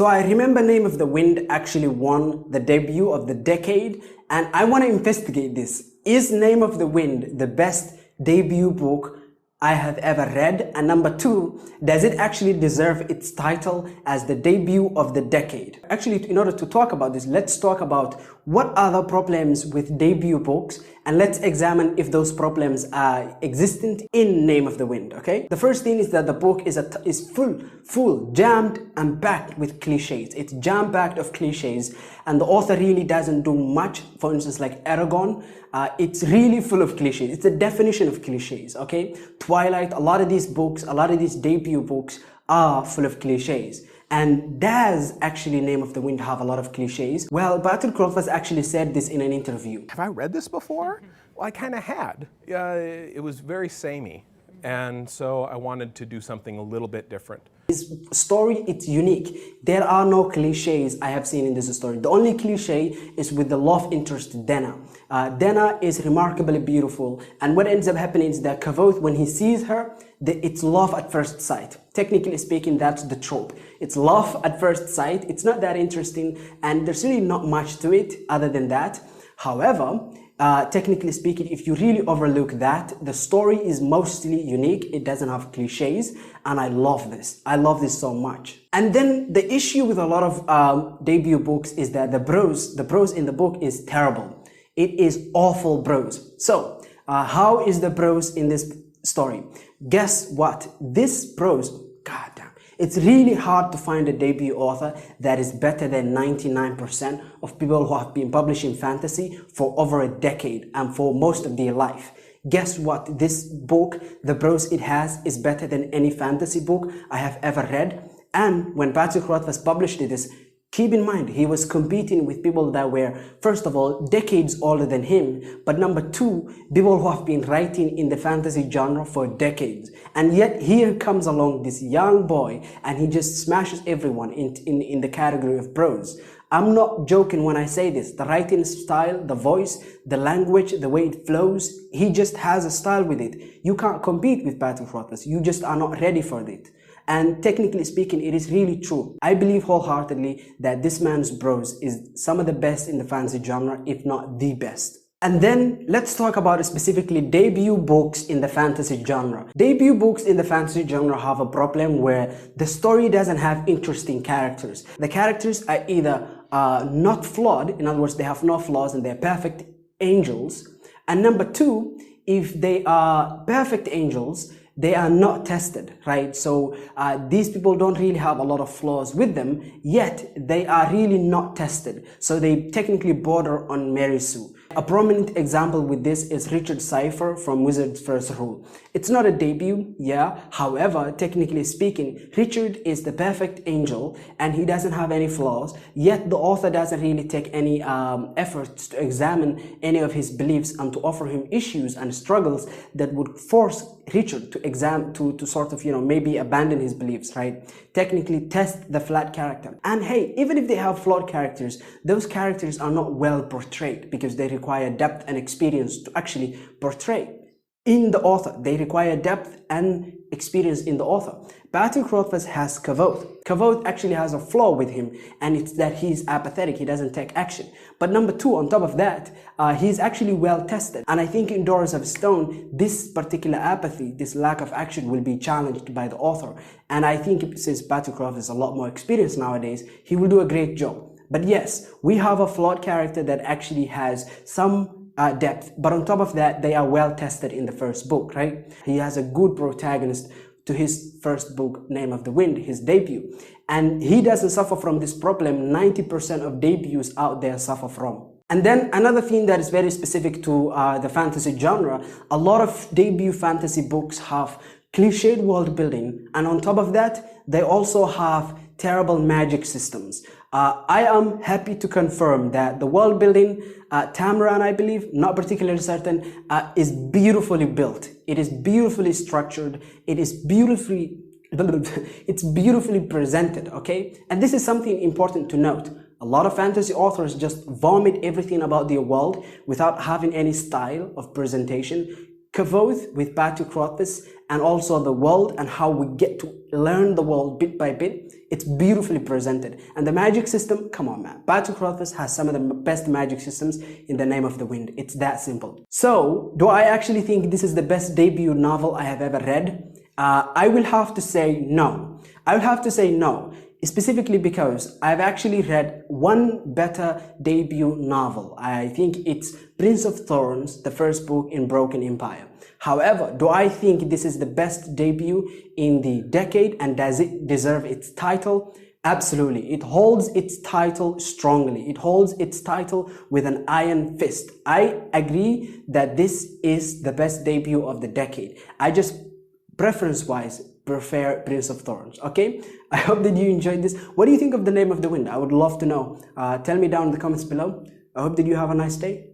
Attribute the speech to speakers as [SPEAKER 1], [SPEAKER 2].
[SPEAKER 1] So I remember Name of the Wind actually won the debut of the decade, and I want to investigate this. Is Name of the Wind the best debut book I have ever read? And number two, does it actually deserve its title as the debut of the decade? Actually, in order to talk about this, let's talk about what are the problems with debut books, and let's examine if those problems are existent in Name of the Wind, okay? The first thing is that the book is full, jammed and packed with cliches. It's jam-packed of cliches, and the author really doesn't do much. For instance, like Aragon, it's really full of cliches. It's a definition of cliches, okay? Twilight, a lot of these books, a lot of these debut books are full of cliches. And does actually Name of the Wind have a lot of cliches? Well, Rothfuss actually said this in an interview.
[SPEAKER 2] Have I read this before? Well, I kind of had. It was very samey, and so I wanted to do something a little bit different.
[SPEAKER 1] This story, it's unique. There are no cliches I have seen in this story. The only cliche is with the love interest Dena. Dena is remarkably beautiful, and what ends up happening is that Kavoth, when he sees her, it's love at first sight. Technically speaking, that's the trope. It's love at first sight. It's not that interesting, and there's really not much to it other than that. However, technically speaking, if you really overlook that, the story is mostly unique. It doesn't have cliches, and I love this. I love this so much. And then the issue with a lot of debut books is that the prose in the book is terrible. It is awful prose. So, how is the prose in this story? Guess what? This prose, goddamn, it's really hard to find a debut author that is better than 99% of people who have been publishing fantasy for over a decade and for most of their life. Guess what? This book, the prose it has, is better than any fantasy book I have ever read. And when Rothfuss published this, keep in mind, he was competing with people that were, first of all, decades older than him, but number two, people who have been writing in the fantasy genre for decades. And yet here comes along this young boy, and he just smashes everyone in the category of prose. I'm not joking when I say this. The writing style, the voice, the language, the way it flows, he just has a style with it. You can't compete with Rothfuss. You just are not ready for it. And technically speaking, it is really true. I believe wholeheartedly that this man's prose is some of the best in the fantasy genre, if not the best. And then let's talk about specifically debut books in the fantasy genre. Debut books in the fantasy genre have a problem where the story doesn't have interesting characters. The characters are either not flawed, in other words, they have no flaws and they're perfect angels. And number two, if they are perfect angels, they are not tested, right? So these people don't really have a lot of flaws with them, yet they are really not tested. So they technically border on Mary Sue. A prominent example with this is Richard Cypher from Wizard's First Rule. It's not a debut, yeah. However, technically speaking, Richard is the perfect angel and he doesn't have any flaws, yet the author doesn't really take any efforts to examine any of his beliefs and to offer him issues and struggles that would force Richard to sort of, maybe abandon his beliefs, right? Technically test the flat character. And hey, even if they have flawed characters, those characters are not well portrayed because they require depth and experience to actually portray in the author. They require depth and experience in the author. Rothfuss has Kavoth. Kavoth actually has a flaw with him, and it's that he's apathetic. He doesn't take action. But number two, on top of that, he's actually well tested. And I think in Doors of Stone, this particular apathy, this lack of action will be challenged by the author. And I think since Rothfuss is a lot more experienced nowadays, he will do a great job. But yes, we have a flawed character that actually has some depth, but on top of that, they are well tested in the first book, right? He has a good protagonist to his first book, Name of the Wind, his debut. And he doesn't suffer from this problem 90% of debuts out there suffer from. And then another thing that is very specific to the fantasy genre, a lot of debut fantasy books have cliched world building, and on top of that, they also have terrible magic systems. I am happy to confirm that the world building, Tamaran, I believe, not particularly certain, is beautifully built. It is beautifully structured. It is beautifully, it's beautifully presented, okay? And this is something important to note. A lot of fantasy authors just vomit everything about their world without having any style of presentation. Kavoth with Rothfuss and also the world and how we get to learn the world bit by bit. It's beautifully presented. And the magic system, come on man, Patrick Rothfuss has some of the best magic systems in The Name of the Wind. It's that simple. So, do I actually think this is the best debut novel I have ever read? I will have to say no. I will have to say no, specifically because I've actually read one better debut novel. I think it's Prince of Thorns, the first book in Broken Empire. However, do I think this is the best debut in the decade, and does it deserve its title? Absolutely. It holds its title strongly. It holds its title with an iron fist. I agree that this is the best debut of the decade. I just preference-wise prefer Prince of Thorns. Okay, I hope that you enjoyed this. What do you think of The Name of the Wind? I would love to know. Tell me down in the comments below. I hope that you have a nice day.